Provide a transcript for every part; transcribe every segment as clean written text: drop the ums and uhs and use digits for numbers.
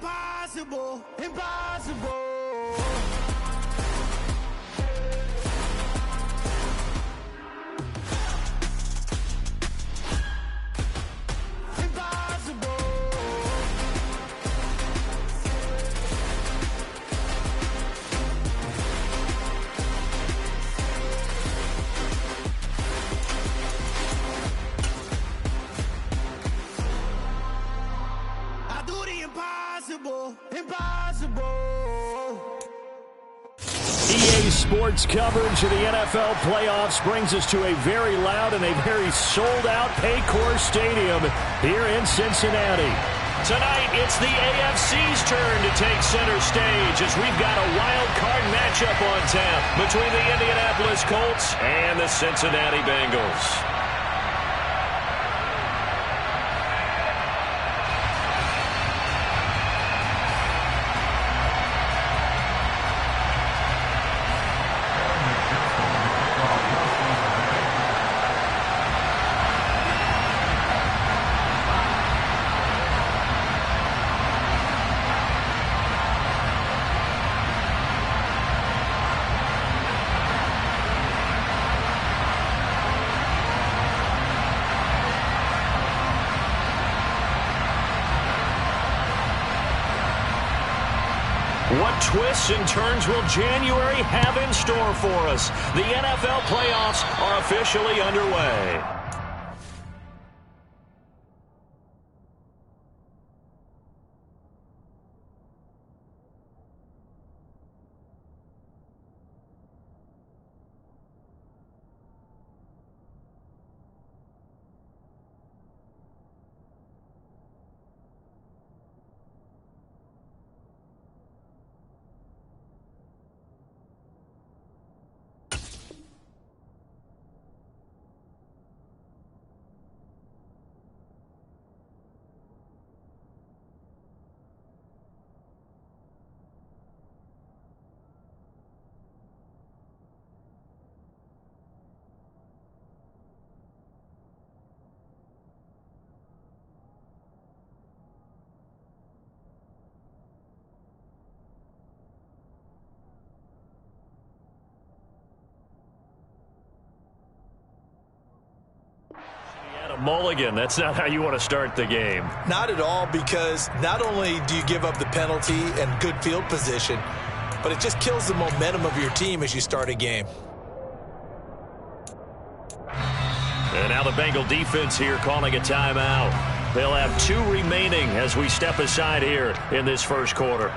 impossible, impossible. EA Sports coverage of the NFL playoffs brings us to a very loud and a very sold-out Paycor Stadium here in Cincinnati. Tonight, it's the AFC's turn to take center stage as we've got a wild card matchup on tap between the Indianapolis Colts and the Cincinnati Bengals. What twists and turns will January have in store for us? The NFL playoffs are officially underway. Mulligan, that's not how you want to start the game. Not at all, because not only do you give up the penalty and good field position, but it just kills the momentum of your team as you start a game. And now the Bengal defense here calling a timeout. They'll have 2 remaining as we step aside here in this first quarter.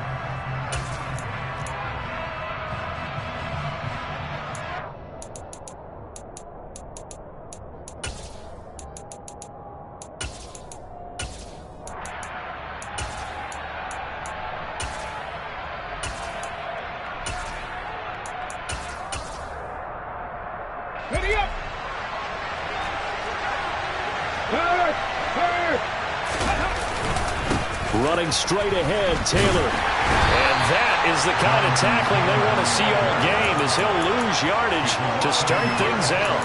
Running straight ahead, Taylor. And that is the kind of tackling they want to see all game, as he'll lose yardage to start things out.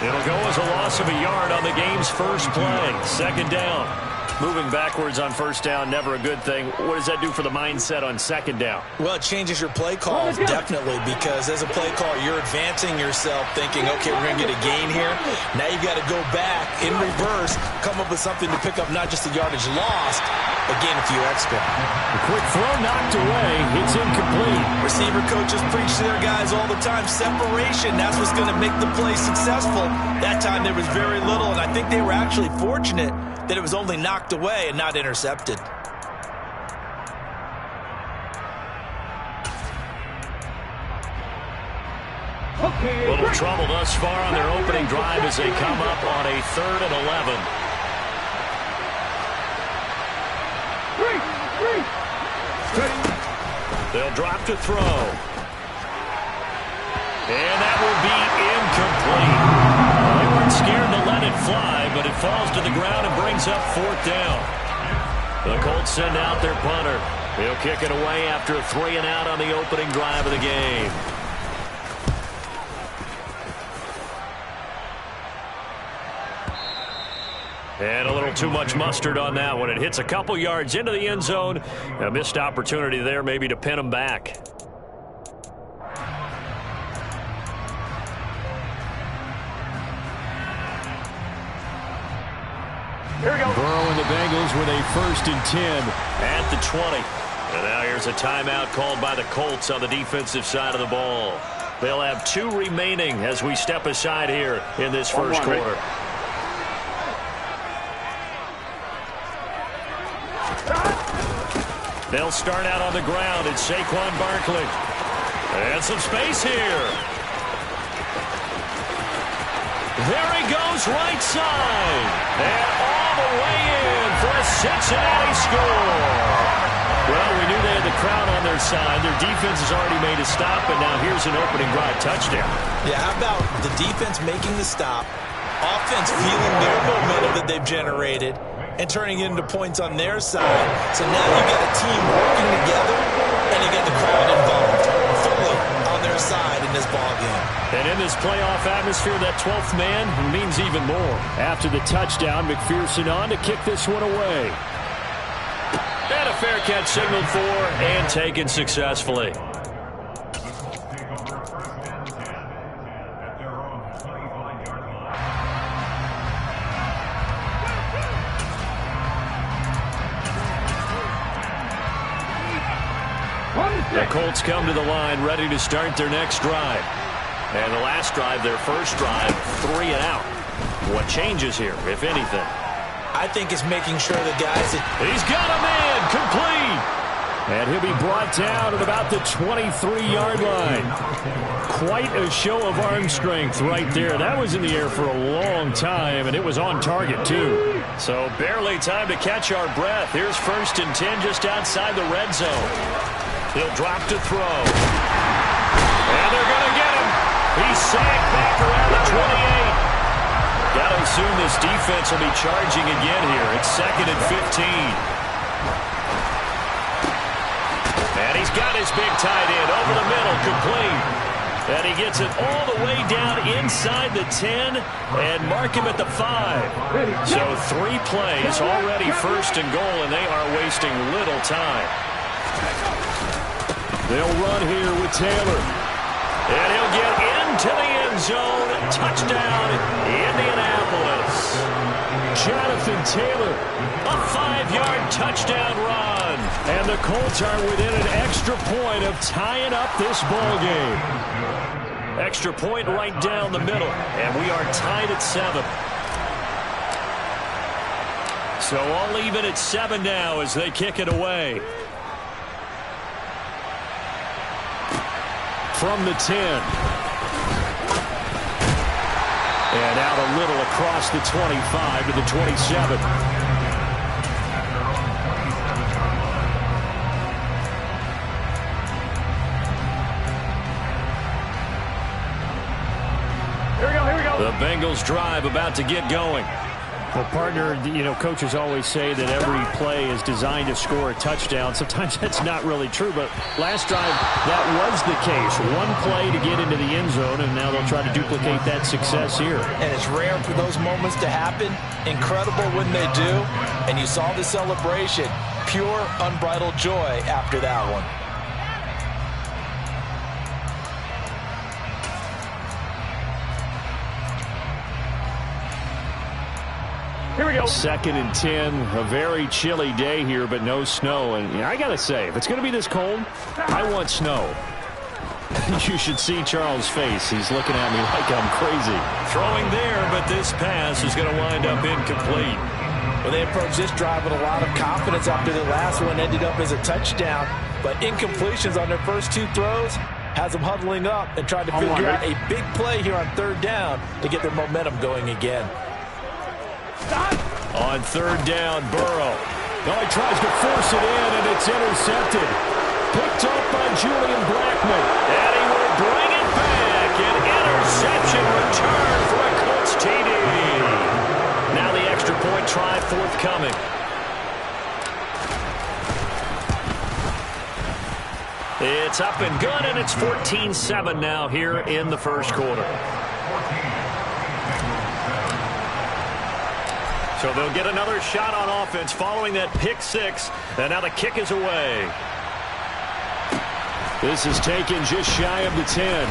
It'll go as a loss of a yard on the game's first play. Second down. Moving backwards on first down, never a good thing. What does that do for the mindset on second down? Well, it changes your play calls, definitely, because as a play caller, you're advancing yourself thinking, okay, we're going to get a gain here. Now you've got to go back in reverse, come up with something to pick up not just the yardage lost, but gain a few extra. A quick throw knocked away. It's incomplete. Receiver coaches preach to their guys all the time. Separation, that's what's going to make the play successful. That time there was very little, and I think they were actually fortunate that it was only knocked away and not intercepted. Little trouble thus far on their opening drive as they come up on a 3rd and 11. They'll drop to throw. And that will be incomplete. They weren't scared to let it fly, but it falls to the ground and brings up 4th down. The Colts send out their punter. He'll kick it away after a 3 and out on the opening drive of the game. And a little too much mustard on that one. It hits a couple yards into the end zone. A missed opportunity there maybe to pin them back. Here we go. Burrow and the Bengals with a 1st and 10 at the 20. And now here's a timeout called by the Colts on the defensive side of the ball. They'll have 2 remaining as we step aside here in this first quarter. They'll start out on the ground. It's Saquon Barkley. And some space here. There he goes, right side. And all the way in for a Cincinnati score. Well, we knew they had the crowd on their side. Their defense has already made a stop, and now here's an opening drive touchdown. Yeah, how about the defense making the stop, offense feeling their momentum that they've generated, and turning it into points on their side. So now you've got a team working together, and you get the crowd involved fully on their side in this ballgame. And in this playoff atmosphere, that 12th man means even more. After the touchdown, McPherson on to kick this one away. And a fair catch signaled for and taken successfully. The Colts come to the line ready to start their next drive. And the last drive, their first drive, 3 and out. What changes here, if anything? I think it's making sure the guys... He's got him in, complete. And he'll be brought down at about the 23-yard line. Quite a show of arm strength right there. That was in the air for a long time, and it was on target, too. So barely time to catch our breath. Here's 1st and 10 just outside the red zone. He'll drop to throw. And they're going to get him. He's sacked back around the 28. Got to assume this defense will be charging again here. It's 2nd and 15. And he's got his big tight end over the middle, complete. And he gets it all the way down inside the 10 and mark him at the 5. So 3 plays, already 1st and goal, and they are wasting little time. They'll run here with Taylor. And he'll get into the end zone. Touchdown, Indianapolis. Jonathan Taylor, a 5-yard touchdown run. And the Colts are within an extra point of tying up this ball game. Extra point right down the middle. And we are tied at 7. So all even at 7 now as they kick it away. From the 10. And out a little across the 25 to the 27. Here we go, here we go. The Bengals drive about to get going. Well, partner, you know, coaches always say that every play is designed to score a touchdown. Sometimes that's not really true, but last drive, that was the case. One play to get into the end zone, and now they'll try to duplicate that success here. And it's rare for those moments to happen. Incredible when they do. And you saw the celebration. Pure, unbridled joy after that one. Here we go. 2nd and 10, a very chilly day here, but no snow. And you know, I got to say, if it's going to be this cold, I want snow. You should see Charles' face. He's looking at me like I'm crazy. Throwing there, but this pass is going to wind up incomplete. Well, they approached this drive with a lot of confidence after the last one ended up as a touchdown. But incompletions on their first 2 throws has them huddling up and trying to figure out a big play here on 3rd down to get their momentum going again. On 3rd down, Burrow. Oh, he tries to force it in, and it's intercepted. Picked up by Julian Blackmon. And he will bring it back. An interception return for a Colts TD. Now the extra point try forthcoming. It's up and good, and it's 14-7 now here in the first quarter. So they'll get another shot on offense following that pick six. And now the kick is away. This is taken just shy of the 10.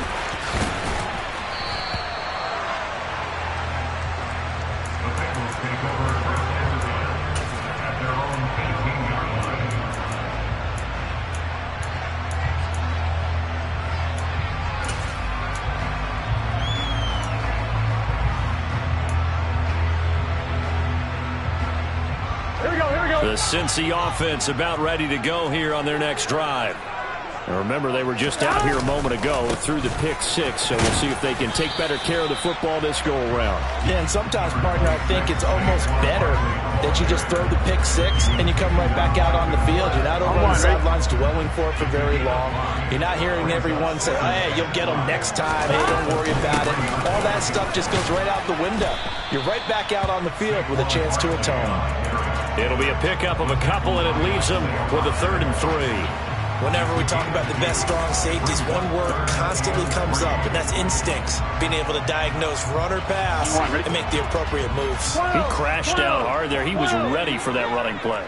The Cincy offense about ready to go here on their next drive. And remember, they were just out here a moment ago through the pick six, so we'll see if they can take better care of the football this go-around. Yeah, and sometimes, partner, I think it's almost better that you just throw the pick six and you come right back out on the field. You're not over on the sidelines dwelling for it for very long. You're not hearing everyone say, hey, you'll get them next time. Hey, don't worry about it. All that stuff just goes right out the window. You're right back out on the field with a chance to atone. It'll be a pickup of a couple, and it leaves them with a 3rd and 3. Whenever we talk about the best strong safeties, one word constantly comes up, and that's instincts. Being able to diagnose run or pass and make the appropriate moves. He crashed out hard there. He was ready for that running play.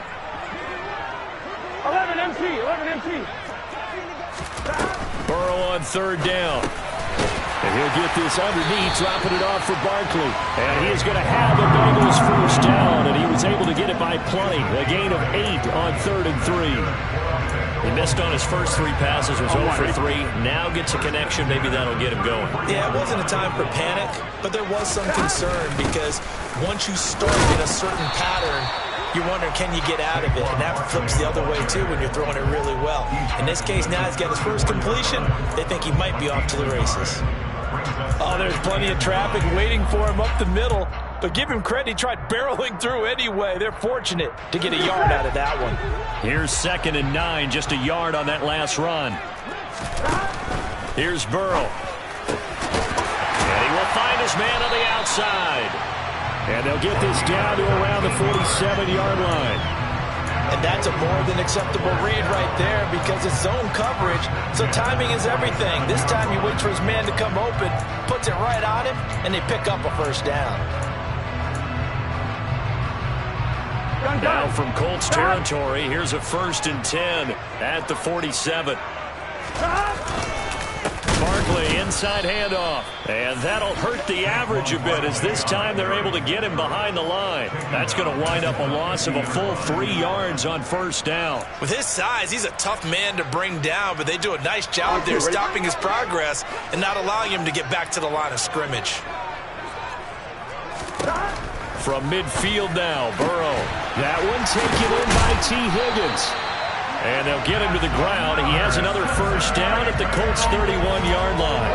11 MT. Burrow on 3rd down. And he'll get this underneath, dropping it off for Barkley. And he is going to have the Bengals 1st down, and he was able to get it by plenty. A gain of 8 on 3rd and 3. He missed on his first 3 passes, was 0 for 3. Now gets a connection. Maybe that'll get him going. Yeah, it wasn't a time for panic, but there was some concern because once you start in a certain pattern, you're wondering, can you get out of it? And that flips the other way, too, when you're throwing it really well. In this case, now he's got his first completion. They think he might be off to the races. Oh, there's plenty of traffic waiting for him up the middle. But give him credit, he tried barreling through anyway. They're fortunate to get a yard out of that one. Here's 2nd and 9, just a yard on that last run. Here's Burrow. And he will find his man on the outside. And they'll get this down to around the 47-yard line. And that's a more than acceptable read right there because it's zone coverage, so timing is everything. This time he waits for his man to come open, puts it right on him, and they pick up a 1st down. Now from Colts territory, here's a 1st and 10 at the 47. Barkley, inside handoff. And that'll hurt the average a bit as this time they're able to get him behind the line. That's going to wind up a loss of a full 3 yards on 1st down. With his size, he's a tough man to bring down, but they do a nice job there stopping his progress and not allowing him to get back to the line of scrimmage. From midfield now, Burrow. That one taken in by T. Higgins. And they'll get him to the ground. He has another 1st down at the Colts' 31-yard line.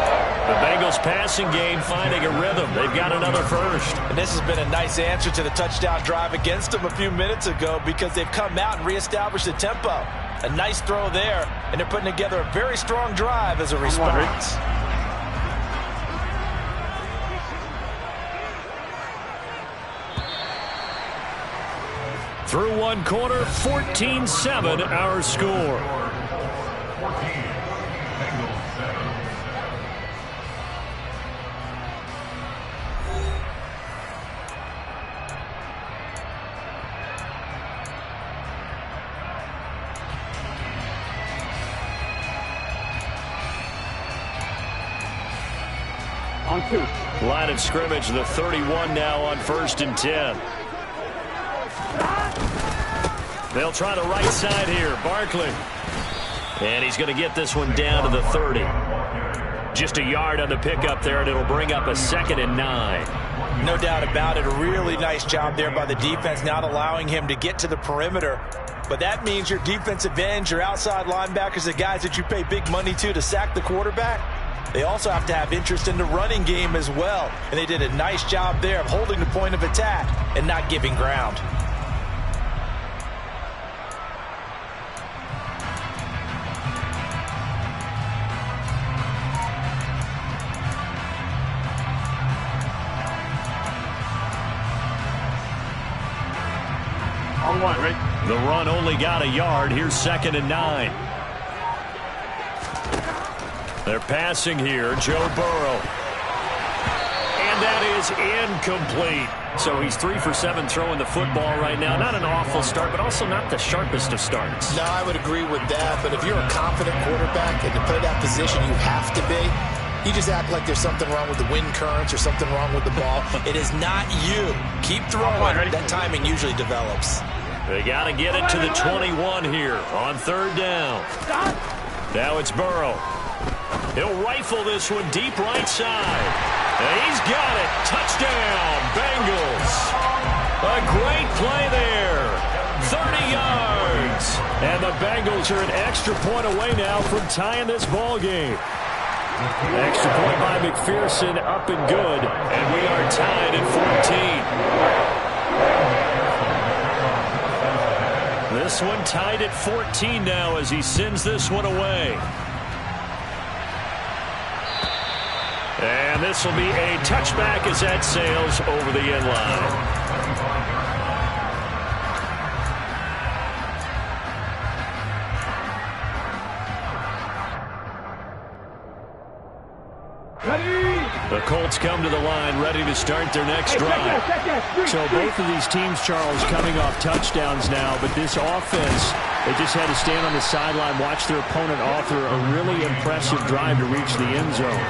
The Bengals passing game finding a rhythm. They've got another 1st. And this has been a nice answer to the touchdown drive against them a few minutes ago because they've come out and reestablished the tempo. A nice throw there, and they're putting together a very strong drive as a response. Through one quarter, 14-7 our score. On 2. Line of scrimmage, the 31 now on 1st and 10. They'll try the right side here. Barkley. And he's going to get this one down to the 30. Just a yard on the pickup there, and it'll bring up a 2nd and 9. No doubt about it. A really nice job there by the defense, not allowing him to get to the perimeter. But that means your defensive ends, your outside linebackers, the guys that you pay big money to sack the quarterback, they also have to have interest in the running game as well. And they did a nice job there of holding the point of attack and not giving ground. On 1, Rick. The run only got a yard. Here's 2nd and 9. They're passing here. Joe Burrow. And that is incomplete. So he's 3 for 7 throwing the football right now. Not an awful start, but also not the sharpest of starts. No, I would agree with that. But if you're a confident quarterback and to play that position, you have to be. You just act like there's something wrong with the wind currents or something wrong with the ball. It is not you. Keep throwing. That timing usually develops. They got to get it to the 21 here on 3rd down. Now it's Burrow. He'll rifle this one deep right side. And he's got it. Touchdown, Bengals. A great play there. 30 yards. And the Bengals are an extra point away now from tying this ball game. Extra point by McPherson, up and good. And we are tied at 14. This one tied at 14 now as he sends this one away. And this will be a touchback as that sails over the end line. The Colts come to the line, ready to start their next drive. So both of these teams, Charles, coming off touchdowns now, but this offense, they just had to stand on the sideline, watch their opponent author a really impressive drive to reach the end zone.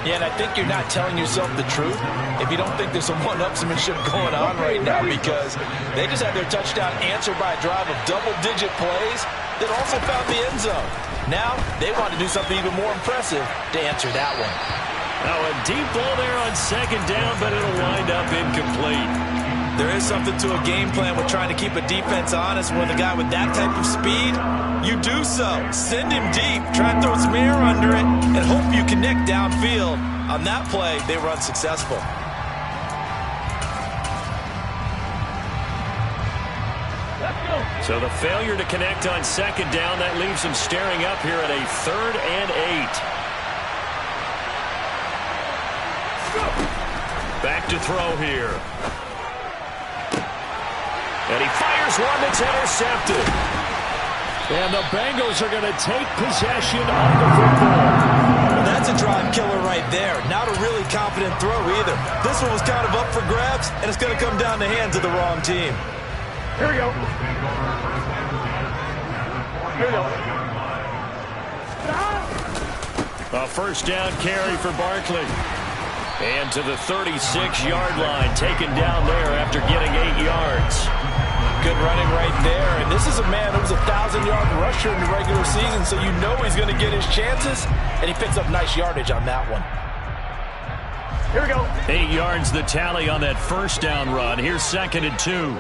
Yeah, and I think you're not telling yourself the truth if you don't think there's some one-upsmanship going on right now, because they just had their touchdown answered by a drive of double-digit plays that also found the end zone. Now they want to do something even more impressive to answer that one. Now a deep ball there on 2nd down, but it'll wind up incomplete. There is something to a game plan with trying to keep a defense honest. With a guy with that type of speed, you do so. Send him deep, try and throw some air under it, and hope you connect downfield. On that play, they were unsuccessful. So the failure to connect on 2nd down, that leaves them staring up here at a 3rd and 8. Back to throw here. And he fires one that's intercepted. And the Bengals are going to take possession of the football. Well, that's a drive killer right there. Not a really confident throw either. This one was kind of up for grabs, and it's going to come down the hands of the wrong team. Here we go. Here we go. A 1st down carry for Barkley. And to the 36-yard line, taken down there after getting 8 yards. Good running right there. And this is a man who was a 1,000-yard rusher in the regular season, so you know he's going to get his chances, and he picks up nice yardage on that one. Here we go. 8 yards the tally on that 1st down run. Here's 2nd and 2.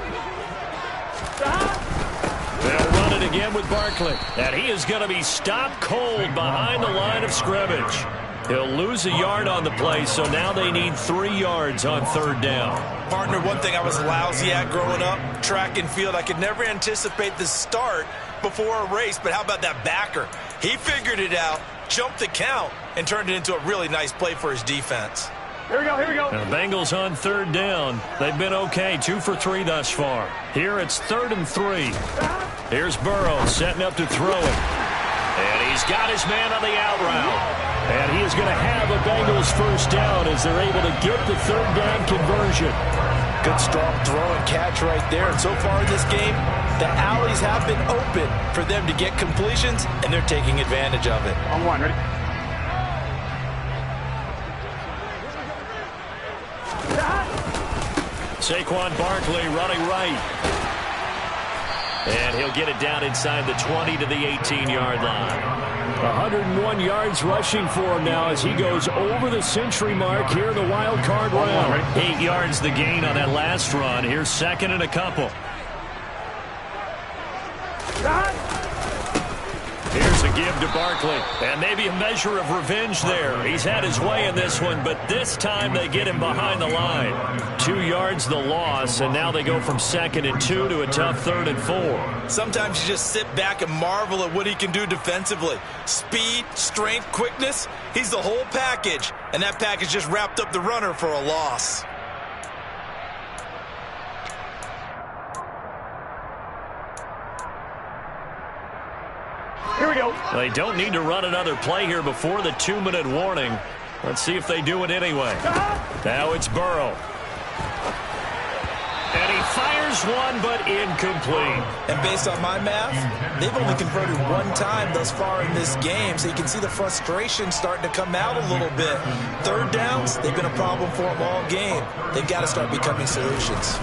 They'll run it again with Barkley. And he is going to be stopped cold behind the line of scrimmage. He'll lose a yard on the play, so now they need 3 yards on 3rd down. Partner, one thing I was lousy at growing up, track and field, I could never anticipate the start before a race, but how about that backer? He figured it out, jumped the count, and turned it into a really nice play for his defense. Here we go, here we go. Now, the Bengals on 3rd down. They've been okay, 2 for 3 thus far. Here it's 3rd and 3. Here's Burrow setting up to throw it. And he's got his man on the out route. And he is going to have a Bengals 1st down as they're able to get the 3rd down conversion. Good strong throw and catch right there. And so far in this game, the alleys have been open for them to get completions, and they're taking advantage of it. On 1, ready? Saquon Barkley running right. And he'll get it down inside the 20 to the 18-yard line. 101 yards rushing for him now as he goes over the century mark here in the wild card round. 8 yards the gain on that last run. Here's 2nd and a couple. Here's a give to Barkley. And maybe a measure of revenge there. He's had his way in this one, but this time they get him behind the line. 2 yards the loss, and now they go from 2nd and 2 to a tough 3rd and 4. Sometimes you just sit back and marvel at what he can do defensively. Speed, strength, quickness, he's the whole package. And that package just wrapped up the runner for a loss. Here we go. They don't need to run another play here before the 2-minute warning. Let's see if they do it anyway. Now it's Burrow. And he fires one, but incomplete. And based on my math, they've only converted one time thus far in this game, so you can see the frustration starting to come out a little bit. Third downs, they've been a problem for them all game. They've got to start becoming solutions.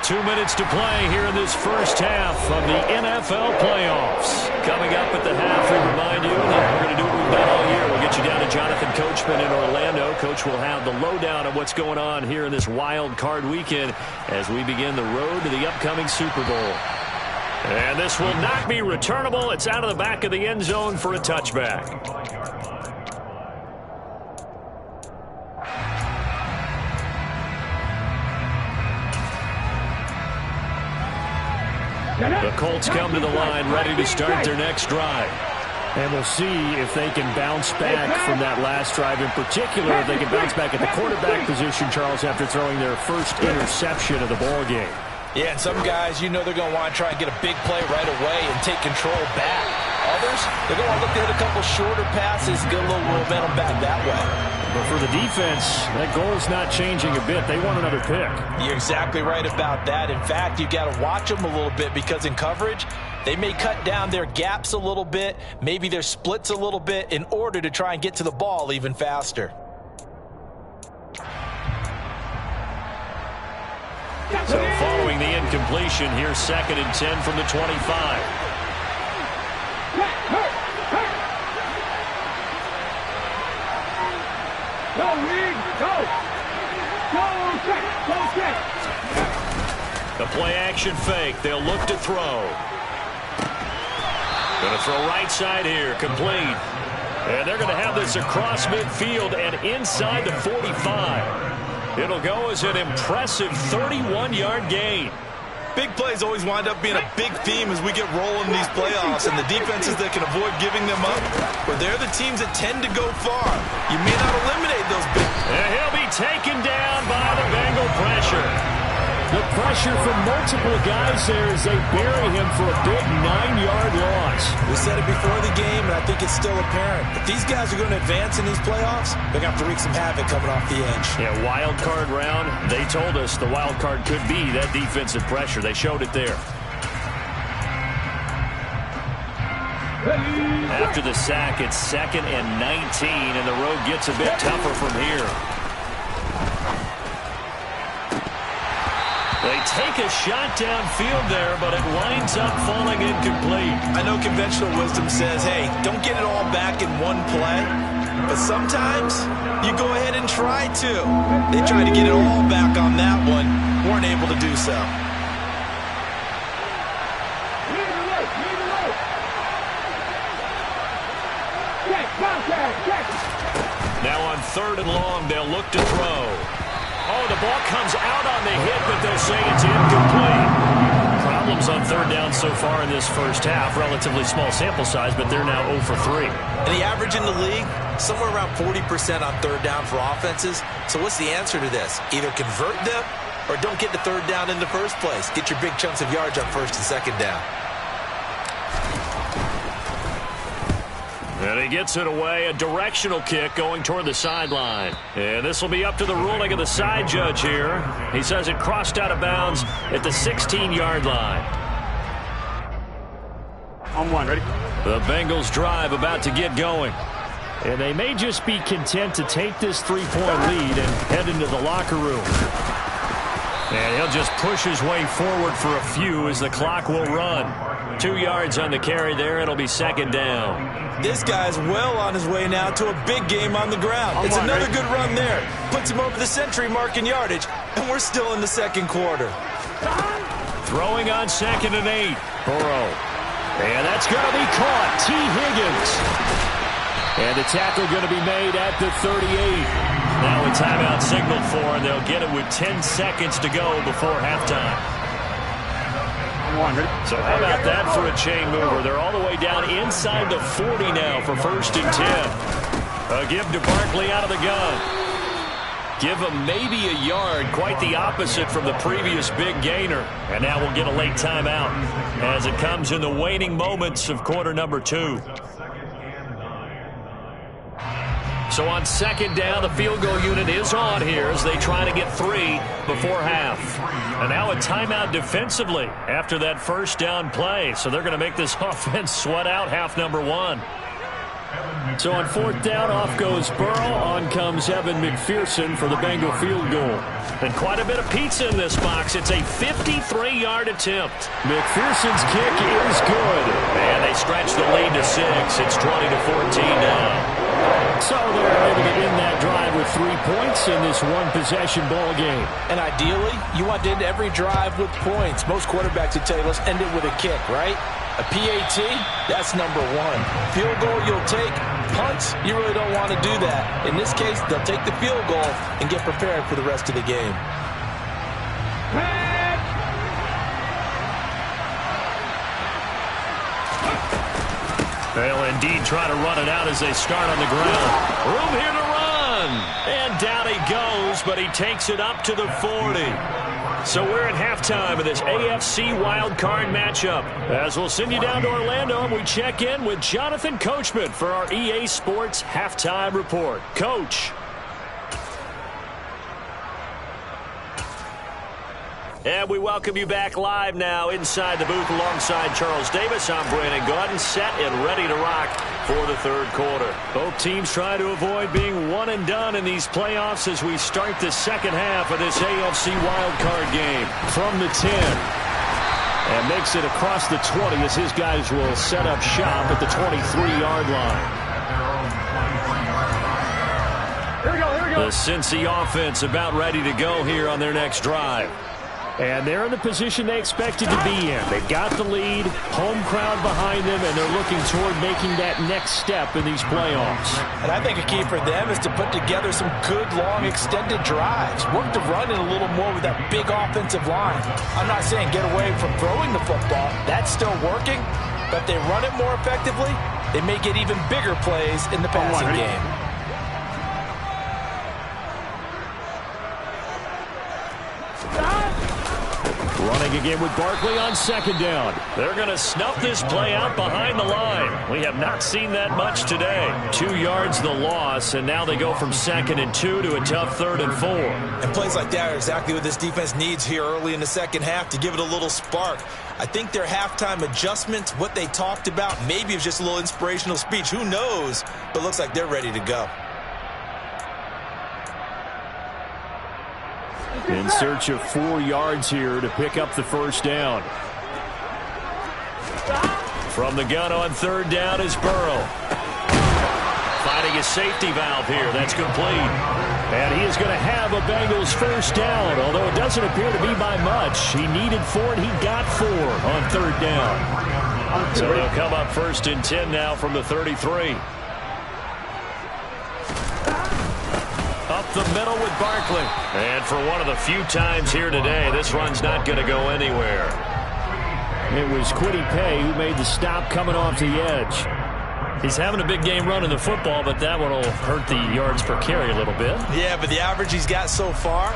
2 minutes to play here in this first half of the NFL playoffs. Coming up at the half, we remind you that we're going to do what we've done all year. We'll get you down to Jonathan Coachman in Orlando. Coach will have the lowdown of what's going on here in this wild card weekend as we begin the road to the upcoming Super Bowl. And this will not be returnable. It's out of the back of the end zone for a touchback. The Colts come to the line ready to start their next drive. And we'll see if they can bounce back from that last drive. In particular, if they can bounce back at the quarterback position, Charles, after throwing their first interception of the ball game. Yeah, and some guys, you know they're going to want to try and get a big play right away and take control back. Others, they're going to look to hit a couple shorter passes, get a little momentum back that way. But for the defense, that goal's not changing a bit. They want another pick. You're exactly right about that. In fact, you got to watch them a little bit because in coverage, they may cut down their gaps a little bit, maybe their splits a little bit in order to try and get to the ball even faster. So following the incompletion, here's 2nd and 10 from the 25. The play action fake. They'll look to throw. Going to throw right side here. Complete. And they're going to have this across midfield and inside the 45. It'll go as an impressive 31-yard gain. Big plays always wind up being a big theme as we get rolling in these playoffs, and the defenses that can avoid giving them up, but they're the teams that tend to go far. You may not eliminate those big. And he'll be taken down by the Bengal pressure. The pressure from multiple guys there as they bury him for a big 9-yard loss. We said it before the game, and I think it's still apparent. If these guys are going to advance in these playoffs, they're going to have to wreak some havoc coming off the edge. Yeah, wild card round. They told us the wild card could be that defensive pressure. They showed it there. After the sack, it's 2nd and 19, and the road gets a bit tougher from here. They take a shot downfield there, but it winds up falling incomplete. I know conventional wisdom says, hey, don't get it all back in one play. But sometimes you go ahead and try to. They tried to get it all back on that one. Weren't able to do so. Now on 3rd and long, they'll look to throw. Oh, the ball comes out on the hit, but they'll say it's incomplete. Problems on 3rd down so far in this first half. Relatively small sample size, but they're now 0 for 3. And the average in the league, somewhere around 40% on 3rd down for offenses. So what's the answer to this? Either convert them or don't get to 3rd down in the first place. Get your big chunks of yards on 1st and 2nd down. And he gets it away, a directional kick going toward the sideline. And this will be up to the ruling of the side judge here. He says it crossed out of bounds at the 16-yard line. On 1, ready? The Bengals drive about to get going. And they may just be content to take this 3-point lead and head into the locker room. And he'll just push his way forward for a few as the clock will run. 2 yards on the carry there. It'll be 2nd down. This guy's well on his way now to a big game on the ground. It's another good run there. Puts him over the century mark in yardage, and we're still in the 2nd quarter. Throwing on 2nd and 8. Burrow. And that's going to be caught. T. Higgins. And the tackle going to be made at the 38. Now a timeout signaled for, and they'll get it with 10 seconds to go before halftime. So how about that for a chain mover? They're all the way down inside the 40 now for 1st and 10. A give to Barkley out of the gun. Give him maybe a yard, quite the opposite from the previous big gainer. And now we'll get a late timeout as it comes in the waning moments of quarter number 2. So on second down, the field goal unit is on here as they try to get 3 before half. And now a timeout defensively after that first down play. So they're going to make this offense sweat out half number 1. So on fourth down, off goes Burrow. On comes Evan McPherson for the Bengal field goal. And quite a bit of pizza in this box. It's a 53-yard attempt. McPherson's kick is good. And they stretch the lead to 6. It's 20-14 now. So they're able to end that drive with 3 points in this one-possession ball game. And ideally, you want to end every drive with points. Most quarterbacks would tell you, let's end it with a kick, right? A PAT, that's number 1. Field goal, you'll take. Punts, you really don't want to do that. In this case, they'll take the field goal and get prepared for the rest of the game. They'll indeed try to run it out as they start on the ground. Room here to run. And down he goes, but he takes it up to the 40. So we're at halftime of this AFC wildcard matchup. As we'll send you down to Orlando, and we check in with Jonathan Coachman for our EA Sports Halftime Report. Coach. And we welcome you back live now inside the booth alongside Charles Davis. I'm Brandon Gaudin, set and ready to rock for the third quarter. Both teams try to avoid being one and done in these playoffs as we start the second half of this AFC wildcard game. From the 10. And makes it across the 20 as his guys will set up shop at the 23-yard line. Here we go, here we go. The Cincy offense about ready to go here on their next drive. And they're in the position they expected to be in. They've got the lead, home crowd behind them, and they're looking toward making that next step in these playoffs. And I think a key for them is to put together some good, long, extended drives. Work the run in a little more with that big offensive line. I'm not saying get away from throwing the football. That's still working. But if they run it more effectively, they may get even bigger plays in the passing game. Running again with Barkley on second down. They're going to snuff this play out behind the line. We have not seen that much today. 2 yards the loss, and now they go from 2nd and 2 to a tough 3rd and 4. And plays like that are exactly what this defense needs here early in the second half to give it a little spark. I think their halftime adjustments, what they talked about, maybe it's just a little inspirational speech. Who knows? But looks like they're ready to go. In search of 4 yards here to pick up the first down. From the gun on 3rd down is Burrow. Finding a safety valve here. That's complete. And he is going to have a Bengals first down, although it doesn't appear to be by much. He needed 4, and he got 4 on 3rd down. So they'll come up 1st and 10 now from the 33. Up the middle with Barkley. And for one of the few times here today, this run's not going to go anywhere. It was Kwity Paye who made the stop coming off the edge. He's having a big game running the football, but that one will hurt the yards per carry a little bit. Yeah, but the average he's got so far,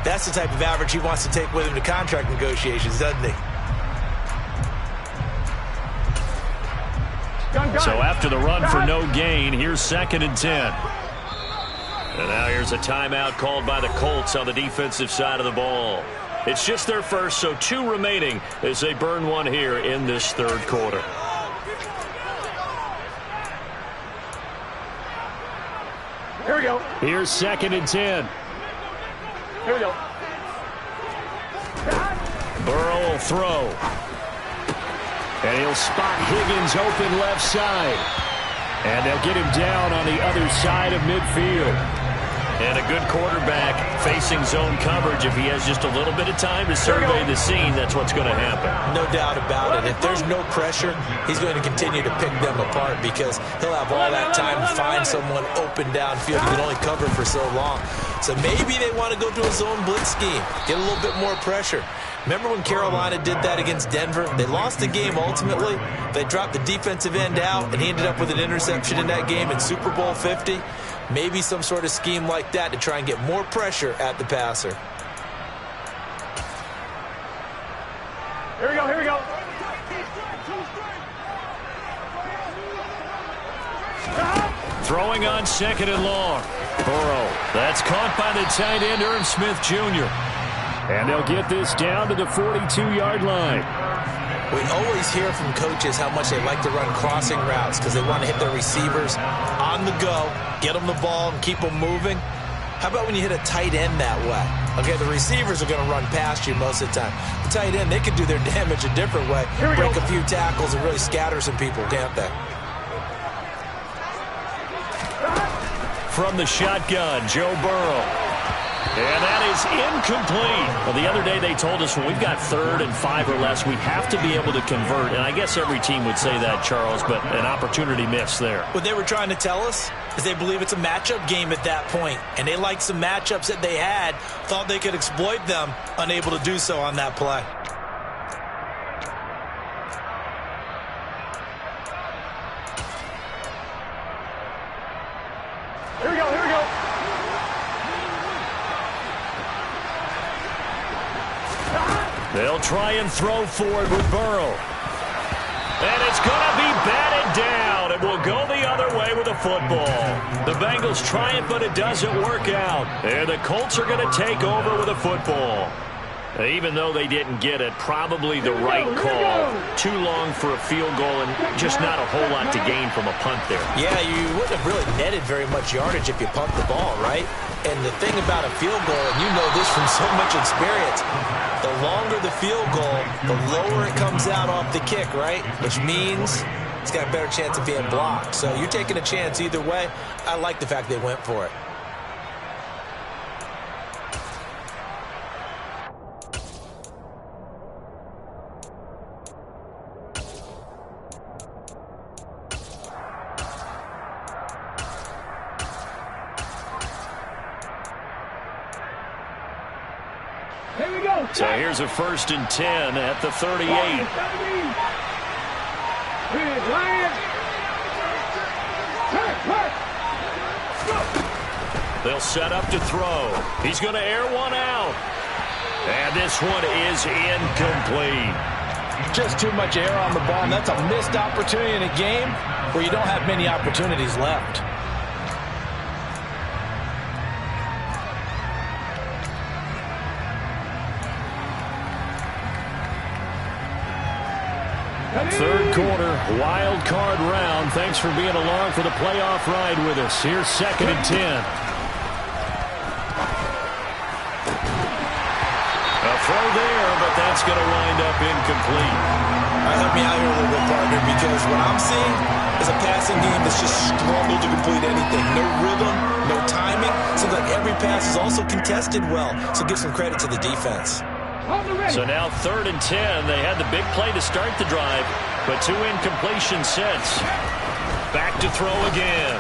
that's the type of average he wants to take with him to contract negotiations, doesn't he? So after the run for no gain, here's 2nd and 10. And now here's a timeout called by the Colts on the defensive side of the ball. It's just their first, so 2 remaining as they burn one here in this third quarter. Here we go. Here's 2nd and 10. Here we go. Burrow will throw. And he'll spot Higgins open left side. And they'll get him down on the other side of midfield. And a good quarterback facing zone coverage. If he has just a little bit of time to survey the scene, that's what's going to happen. No doubt about it. If there's no pressure, he's going to continue to pick them apart because he'll have all that time to find someone open downfield. He can only cover for so long. So maybe they want to go to a zone blitz scheme, get a little bit more pressure. Remember when Carolina did that against Denver? They lost the game ultimately. They dropped the defensive end out, and he ended up with an interception in that game in Super Bowl 50. Maybe some sort of scheme like that to try and get more pressure at the passer. Here we go, here we go. Throwing throwing on 2nd and long. Burrow, that's caught by the tight end, Irv Smith Jr. And they'll get this down to the 42-yard line. We always hear from coaches how much they like to run crossing routes because they want to hit their receivers on the go, get them the ball, and keep them moving. How about when you hit a tight end that way? Okay, the receivers are going to run past you most of the time. The tight end, they can do their damage a different way, break a few tackles and really scatter some people, can't they? From the shotgun, Joe Burrow. And that is incomplete. Well, the other day they told us when we've got 3rd and 5 or less, we have to be able to convert. And I guess every team would say that, Charles, but an opportunity missed there. What they were trying to tell us is they believe it's a matchup game at that point. And they liked some matchups that they had, thought they could exploit them, unable to do so on that play. Here we go, here we go. They'll try and throw forward with Burrow. And it's going to be batted down. It will go the other way with the football. The Bengals try it, but it doesn't work out. And the Colts are going to take over with the football. Even though they didn't get it, probably the right call. Too long for a field goal and just not a whole lot to gain from a punt there. Yeah, you wouldn't have really netted very much yardage if you pumped the ball, right? And the thing about a field goal, and you know this from so much experience, the longer the field goal, the lower it comes out off the kick, right? Which means it's got a better chance of being blocked. So you're taking a chance either way. I like the fact they went for it. So here's a 1st and 10 at the 38. They'll set up to throw. He's going to air one out. And this one is incomplete. Just too much air on the ball, and that's a missed opportunity in a game where you don't have many opportunities left. Third quarter, wild card round. Thanks for being along for the playoff ride with us. Here's 2nd and 10. A throw there, but that's going to wind up incomplete. All right, help me out here a little bit, partner, because what I'm seeing is a passing game that's just struggled to complete anything. No rhythm, no timing. Seems like every pass is also contested well, so give some credit to the defense. So now 3rd and 10. They had the big play to start the drive, but 2 incompletions since. Back to throw again.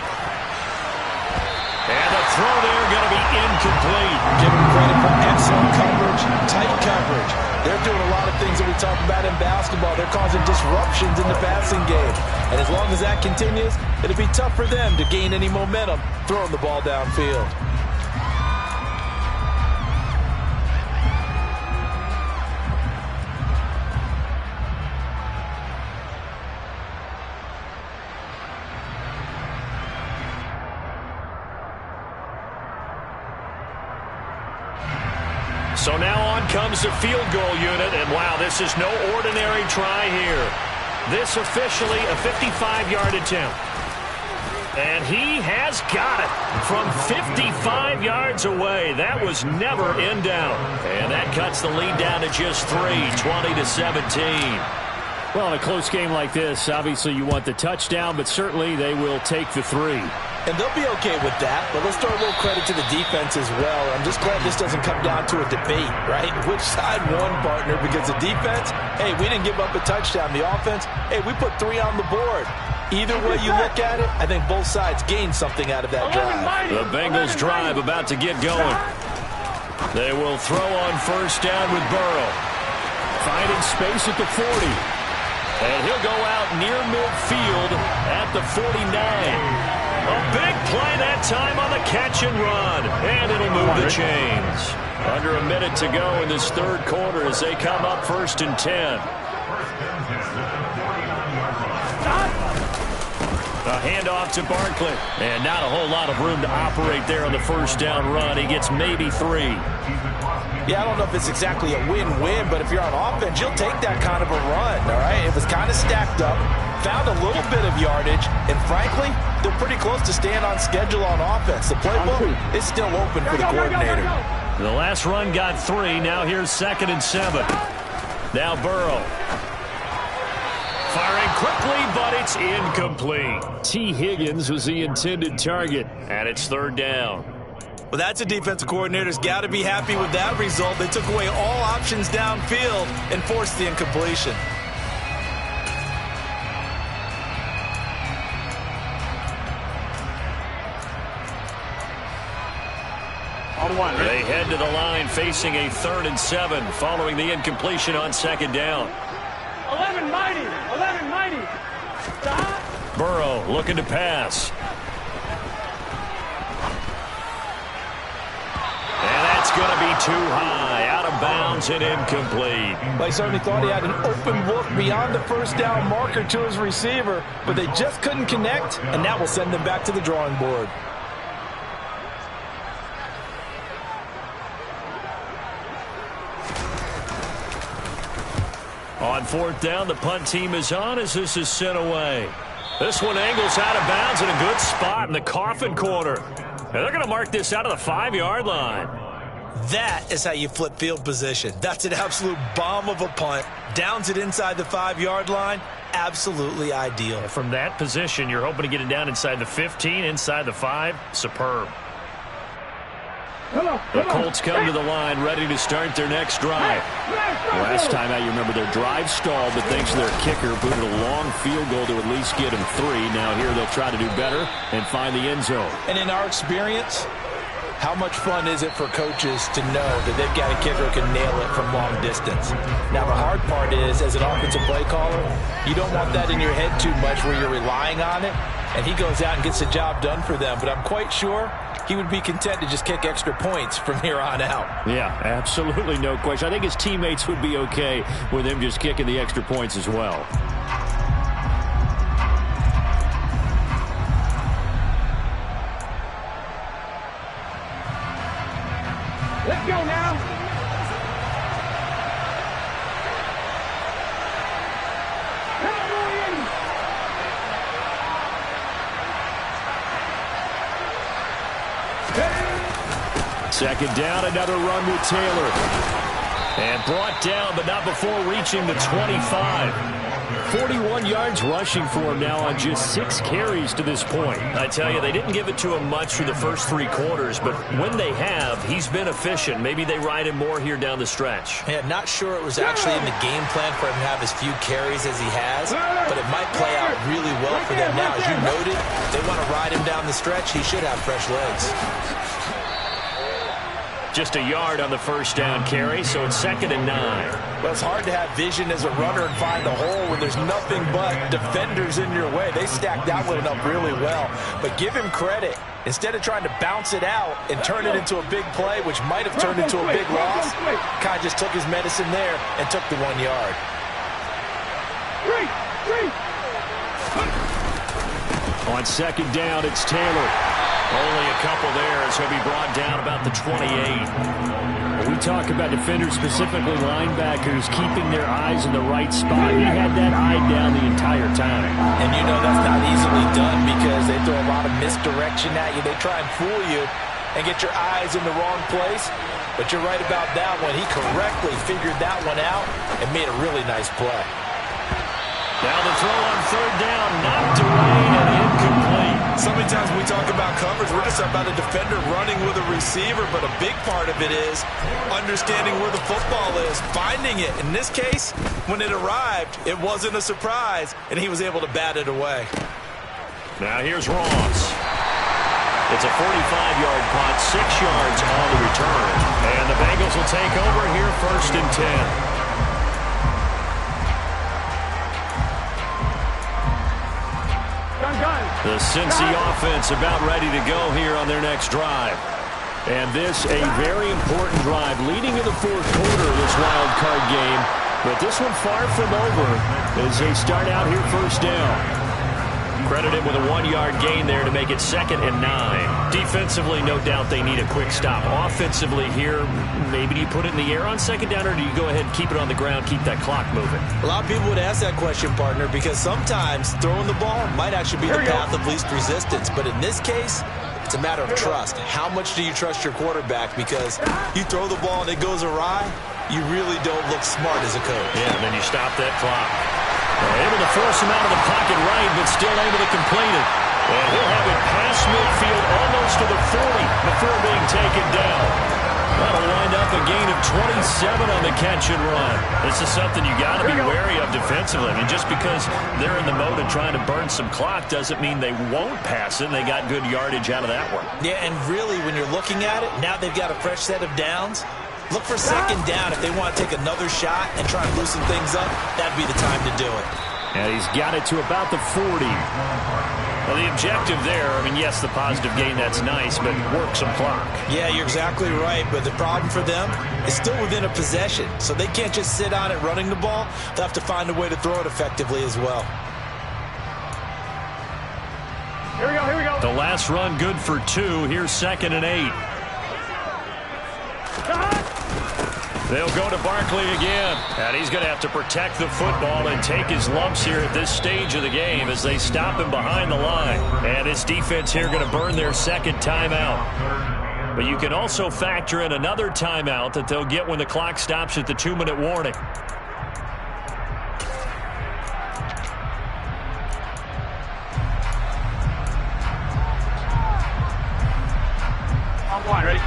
And the throw there going to be incomplete. Give them credit for excellent coverage, tight coverage. They're doing a lot of things that we talk about in basketball. They're causing disruptions in the passing game. And as long as that continues, it'll be tough for them to gain any momentum throwing the ball downfield. So now on comes the field goal unit, and wow, this is no ordinary try here. This officially a 55-yard attempt. And he has got it from 55 yards away. That was never in doubt. And that cuts the lead down to just 3, 20-17. Well, in a close game like this, obviously you want the touchdown, but certainly they will take the 3. And they'll be okay with that, but let's throw a little credit to the defense as well. I'm just glad this doesn't come down to a debate, right? Which side won, partner? Because the defense, hey, we didn't give up a touchdown. The offense, hey, we put 3 on the board. Either way you look at it, I think both sides gained something out of that drive. The Bengals drive about to get going. They will throw on 1st down with Burrow. Finding space at the 40. And he'll go out near midfield at the 49. A big play that time on the catch and run. And it'll move the chains. Under a minute to go in this 3rd quarter as they come up 1st and 10. A handoff to Barkley. And not a whole lot of room to operate there on the first down run. He gets maybe 3. Yeah, I don't know if it's exactly a win-win, but if you're on offense, you'll take that kind of a run, all right? It was kind of stacked up, found a little bit of yardage, and frankly, they're pretty close to staying on schedule on offense. The playbook is still open for the coordinator. The last run got 3. Now here's 2nd and 7. Now Burrow. Firing quickly, but it's incomplete. T. Higgins was the intended target. And it's 3rd down. Well, that's a defensive coordinator's got to be happy with that result. They took away all options downfield and forced the incompletion. They head to the line facing a 3rd and 7 following the incompletion on 2nd down. 11 mighty. Stop. Burrow looking to pass. And that's going to be too high, out of bounds and incomplete. Well, he certainly thought he had an open look beyond the first down marker to his receiver, but they just couldn't connect, and that will send them back to the drawing board. On 4th down, the punt team is on as this is sent away. This one angles out of bounds in a good spot in the coffin corner. And they're going to mark this out of the 5-yard line. That is how you flip field position. That's an absolute bomb of a punt. Downs it inside the 5-yard line. Absolutely ideal. From that position, you're hoping to get it down inside the 15, inside the 5. Superb. The Colts come to the line, ready to start their next drive. Last time out, you remember their drive stalled, but thanks to their kicker, booted a long field goal to at least get them 3. Now here they'll try to do better and find the end zone. And in our experience, how much fun is it for coaches to know that they've got a kicker who can nail it from long distance? Now, the hard part is, as an offensive play caller, you don't want that in your head too much where you're relying on it, and he goes out and gets the job done for them. But I'm quite sure he would be content to just kick extra points from here on out. Yeah, absolutely no question. I think his teammates would be okay with him just kicking the extra points as well. Let's go now. Second down, another run with Taylor. And brought down, but not before reaching the 25. 41 yards rushing for him now on just 6 carries to this point. I tell you, they didn't give it to him much through the first 3 quarters, but when they have, he's been efficient. Maybe they ride him more here down the stretch. Yeah, not sure it was actually in the game plan for him to have as few carries as he has, but it might play out really well for them now. As you noted, they want to ride him down the stretch. He should have fresh legs. Just a yard on the first down carry, so it's 2nd and 9. Well, it's hard to have vision as a runner and find a hole when there's nothing but defenders in your way. They stacked that one up really well. But give him credit. Instead of trying to bounce it out and turn it into a big play, which might have turned into a big loss, Kai just took his medicine there and took the 1 yard. On 2nd down, it's Taylor. Only a couple there as he'll be brought down about the 28. We talk about defenders, specifically linebackers, keeping their eyes in the right spot. He had that eye down the entire time. And you know that's not easily done because they throw a lot of misdirection at you. They try and fool you and get your eyes in the wrong place. But you're right about that one. He correctly figured that one out and made a really nice play. Now the throw on 3rd down, knocked away and incomplete. So many times when we talk about coverage, we're just about a defender running with a receiver, but a big part of it is understanding where the football is, finding it. In this case, when it arrived, it wasn't a surprise, and he was able to bat it away. Now here's Ross. It's a 45-yard punt, 6 yards on the return. And the Bengals will take over here 1st and 10. The Cincy offense about ready to go here on their next drive. And this a very important drive leading to the 4th quarter of this wild card game. But this one far from over as they start out here 1st down. Credit him with a 1-yard gain there to make it 2nd and 9. Defensively, no doubt they need a quick stop. Offensively here, maybe do you put it in the air on 2nd down, or do you go ahead and keep it on the ground, keep that clock moving? A lot of people would ask that question, partner, because sometimes throwing the ball might actually be the path of least resistance. But in this case, it's a matter of trust. How much do you trust your quarterback? Because you throw the ball and it goes awry, you really don't look smart as a coach. Yeah, and then you stop that clock. Able to force him out of the pocket right, but still able to complete it. And he'll have it past midfield almost to the 40 before being taken down. That'll wind up a gain of 27 on the catch and run. This is something you got to be wary of defensively. I mean, just because they're in the mode of trying to burn some clock doesn't mean they won't pass it. They got good yardage out of that one. Yeah, and really, when you're looking at it, now they've got a fresh set of downs. Look for 2nd down. If they want to take another shot and try and loosen things up, that'd be the time to do it. And he's got it to about the 40. Well, the objective there, I mean, yes, the positive gain, that's nice, but work some clock. Yeah, you're exactly right, but the problem for them is still within a possession, so they can't just sit on it running the ball. They'll have to find a way to throw it effectively as well. Here we go, here we go. The last run good for 2. Here's 2nd and 8. They'll go to Barkley again, and he's going to have to protect the football and take his lumps here at this stage of the game as they stop him behind the line. And his defense here going to burn their 2nd timeout. But you can also factor in another timeout that they'll get when the clock stops at the 2-minute warning.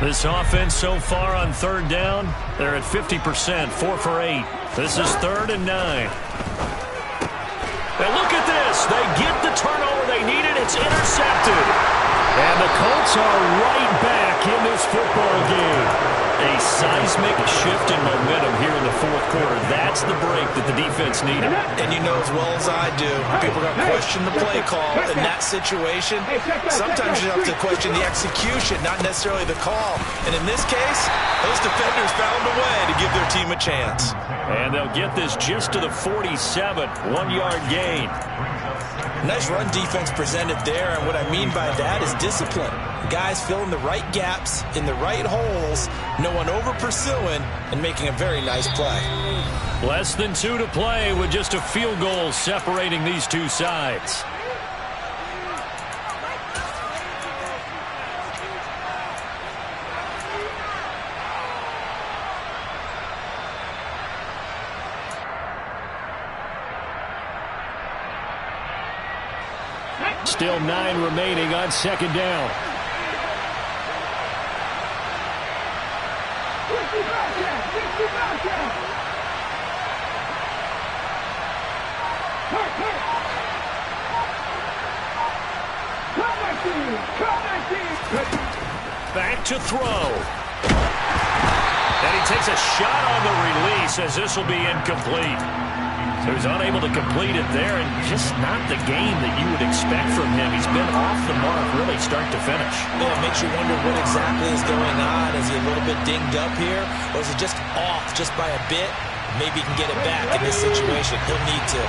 This offense so far on 3rd down, they're at 50%, 4 for 8. This is 3rd and 9. And look at this. They get the turnover they needed. It's intercepted. And the Colts are right back in this football game. A seismic shift in momentum here in the 4th quarter. That's the break that the defense needed. And you know as well as I do, people are going to question the play call in that situation. Sometimes you have to question the execution, not necessarily the call. And in this case, those defenders found a way to give their team a chance. And they'll get this just to the 47, 1-yard gain. Nice run defense presented there, and what I mean by that is discipline. Guys filling the right gaps in the right holes, no one over-pursuing, and making a very nice play. Less than 2 to play with just a field goal separating these two sides. Still 9 remaining on 2nd down. Back to throw. And he takes a shot on the release as this will be incomplete. So he's unable to complete it there, and just not the game that you would expect from him. He's been off the mark really start to finish. Yeah, it makes you wonder what exactly is going on. Is he a little bit dinged up here, or is it just off just by a bit? Maybe he can get it back in this situation. He'll need to.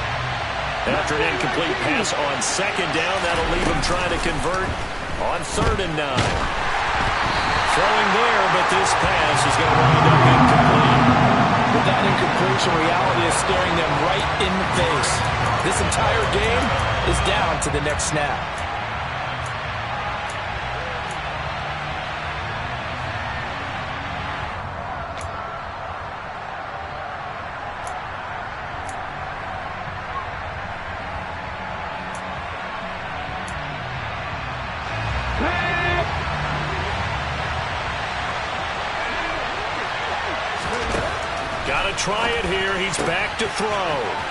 After an incomplete pass on 2nd down, that'll leave him trying to convert on 3rd and 9. Throwing there, but this pass is going to wind up incomplete. With that incompletion, reality is staring them right in the face. This entire game is down to the next snap. Try it here. He's back to throw.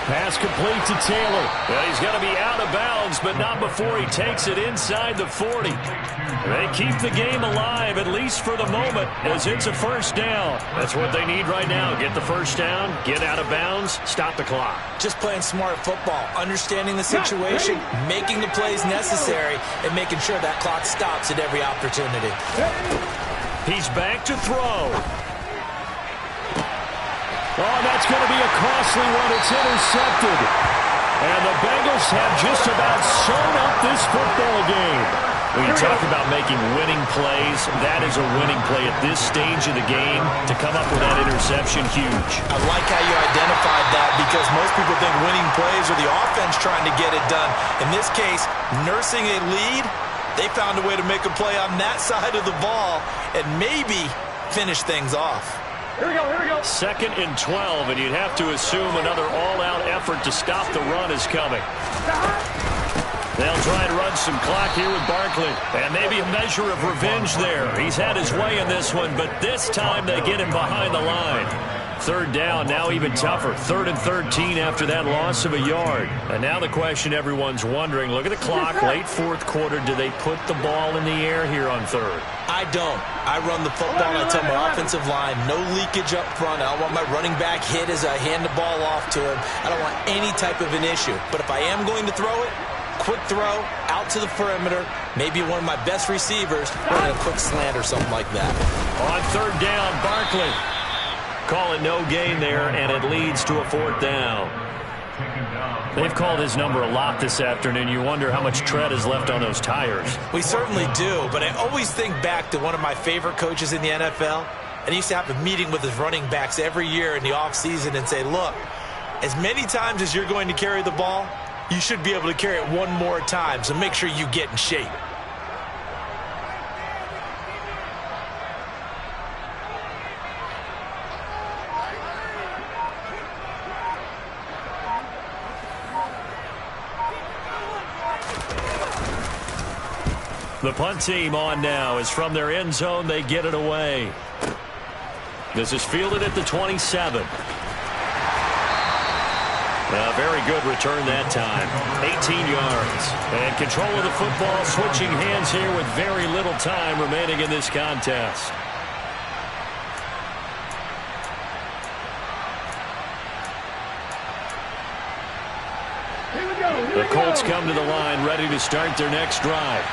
Pass complete to Taylor. Well, he's going to be out of bounds, but not before he takes it inside the 40. They keep the game alive, at least for the moment, as it's a 1st down. That's what they need right now. Get the 1st down, get out of bounds, stop the clock. Just playing smart football, understanding the situation, making the plays necessary, and making sure that clock stops at every opportunity. He's back to throw. Oh, that's going to be a costly one. It's intercepted. And the Bengals have just about sewn up this football game. When you talk about making winning plays, that is a winning play at this stage of the game. To come up with that interception, huge. I like how you identified that because most people think winning plays are the offense trying to get it done. In this case, nursing a lead, they found a way to make a play on that side of the ball and maybe finish things off. Here we go, here we go. 2nd and 12, and you'd have to assume another all-out effort to stop the run is coming. They'll try and run some clock here with Barkley. And maybe a measure of revenge there. He's had his way in this one, but this time they get him behind the line. 3rd down, now even tougher. 3rd and 13 after that loss of a yard. And now the question everyone's wondering, look at the clock, late 4th quarter. Do they put the ball in the air here on 3rd? I don't. I run the football, and I tell my offensive line, no leakage up front. I don't want my running back hit as I hand the ball off to him. I don't want any type of an issue. But if I am going to throw it, quick throw, out to the perimeter, maybe one of my best receivers, running a quick slant or something like that. On 3rd down, Barkley. Call it no gain there, and it leads to a 4th down. They've called his number a lot this afternoon. You wonder how much tread is left on those tires. We certainly do, but I always think back to one of my favorite coaches in the NFL, and he used to have a meeting with his running backs every year in the offseason and say, look, as many times as you're going to carry the ball, you should be able to carry it one more time, so make sure you get in shape. The punt team on now is from their end zone. They get it away. This is fielded at the 27. A very good return that time. 18 yards. And control of the football, switching hands here with very little time remaining in this contest. The Colts come to the line, ready to start their next drive.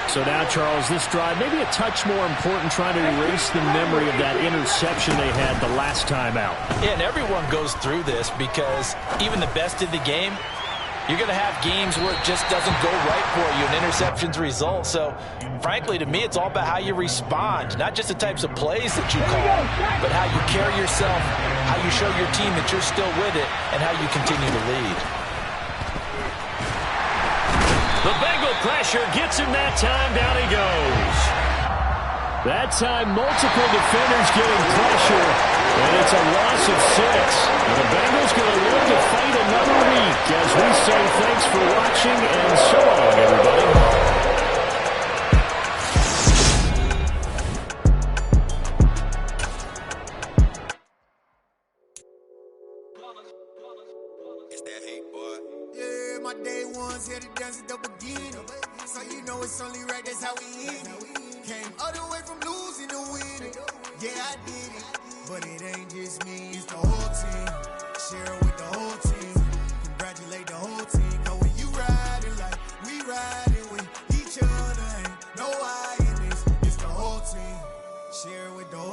So now, Charles, this drive maybe a touch more important, trying to erase the memory of that interception they had the last time out. Yeah, and everyone goes through this because even the best in the game, you're going to have games where it just doesn't go right for you, and interceptions result. So, frankly, to me, it's all about how you respond, not just the types of plays that you call, but how you carry yourself, how you show your team that you're still with it, and how you continue to lead. The Bengal pressure gets him that time. Down he goes. That time, multiple defenders getting pressure, and it's a loss of 6. And the Bengals going to live to fight another week as we say thanks for watching, and so long, everybody. My day ones here to dance at the beginning. So you know it's only right, that's how we end it. Came all the way from losing to winning. Yeah, I did it. But it ain't just me, it's the whole team. Share it with the whole team. Congratulate the whole team. Cause when you riding like we riding with each other, ain't no I in this. It's the whole team. Share it with the whole